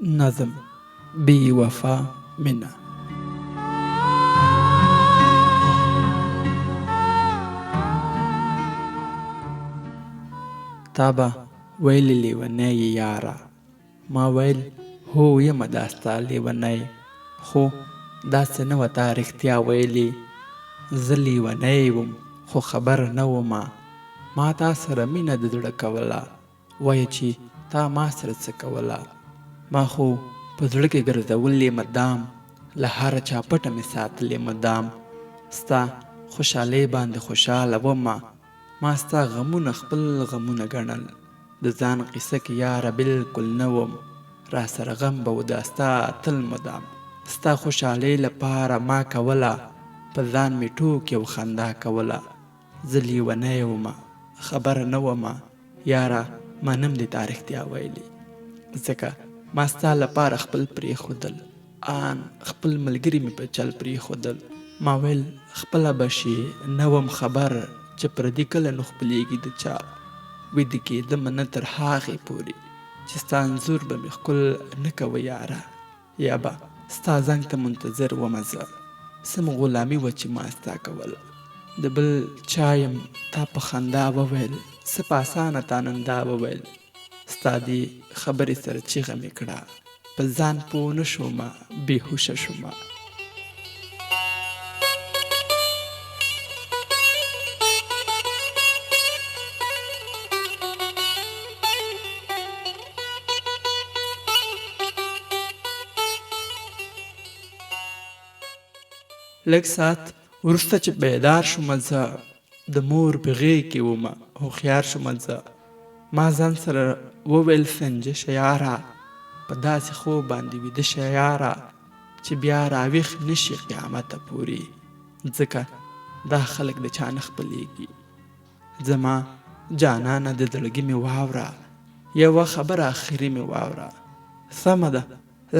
نظم بی وفا مینه. تا به ویلې لیونی یې یاره، ما ویل هو یمه دا ستا لیونی، خو داسې نه وه تا رښتیا ویلې. زه لیونی وم خو خبر نه ومه، ما تا سره مینه د زړه کوله، وایه چې تا ما سره څه کوله. ما خو په زړه کې ګرځولې مدام، له هره چا پټه مې ساتلې مدام. ستا خوشحالۍ باندې خوشحاله ومه، ما ستا غمونه خپل غمونه ګڼل. د ځان قصه کې یاره بلکل نه وم، را سره غم به و دا ستا تل مدام. ستا خوشحالۍ لپاره ما کوله، په ځان مې ټوکې او خندا کوله. زه لیونی ومه خبره نه ومه، یاره منم دې تا رښتیا ویلې. ځکه ما ستا لپاره خپل پرېښودل، آن خپل ملګري مې په چل پرېښودل. ما ویل خپله به شي نه وم خبر، چې پردي کله نو خپلېږي د چا. ویده کېدمه نه تر هغې پورې چې ستا انځور به مې ښکل نه کوه یاره، یا به ستا زنګ ته منتظر ومه زه. سم غلامي وه چې ما ستا کوله، د بل چا یم تا په خندا وویل، څه په اسانه تا نن دا وویل. ستا دې خبرې سره چیغه مې کړه، په ځان پوه نه شومه بېهوشه شومه. لږ ساعت وروسته چې بیدار شومه زه، د مور په غېږ کې ومه هوښیار شومه زه. ما ځان سره وویل سنجه شه یاره، په داسې خوب باندې ویده شه یاره، چې بیا راویښ نه شي قیامته پورې. ځکه دا خلک د چا نه خپلېږي. زما جانانه د زړګي مې واوره، یوه خبره اخري مې واوره. سمه ده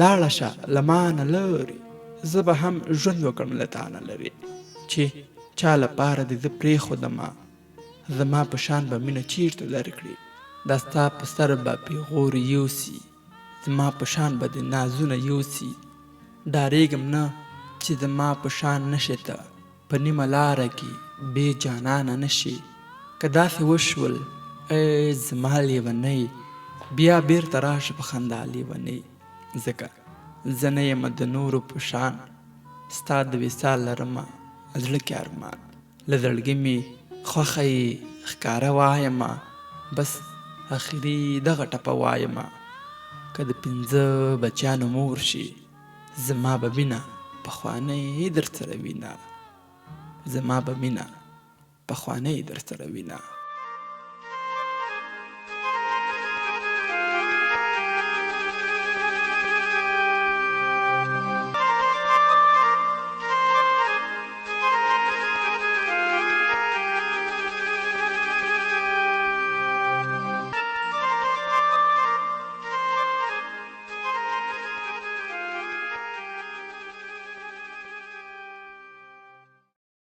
لاړه شه له ما نه لرې، زه به هم ژوند وکړم له تا نه لرې. چې چا لپاره دې زه پرېښودمه، زما په شان به مینه چیرته درکړي. دا ستا په سر به پیغور یوسي، زما په شان به دې نازونه یوسي. ډارېږم نه چې زما په شان نشې ته په نیمه لاره کې بې جانانه نشي. که داسې وشول ای زما لیونی، بیا بیرته راشه په خندا لیونی. ځکه زه نه یم د نورو په شان، ستا د وصال لرمه زړه کې ارمان. له زړګي مې خوښه یې ښکاره وایمه، بس اخري دغه ټپه وایمه. که د 5 بچیانو مور شي، زما به مینه پخوانۍ در سره وینه، زما به مینه پخوانۍ در سره وینه.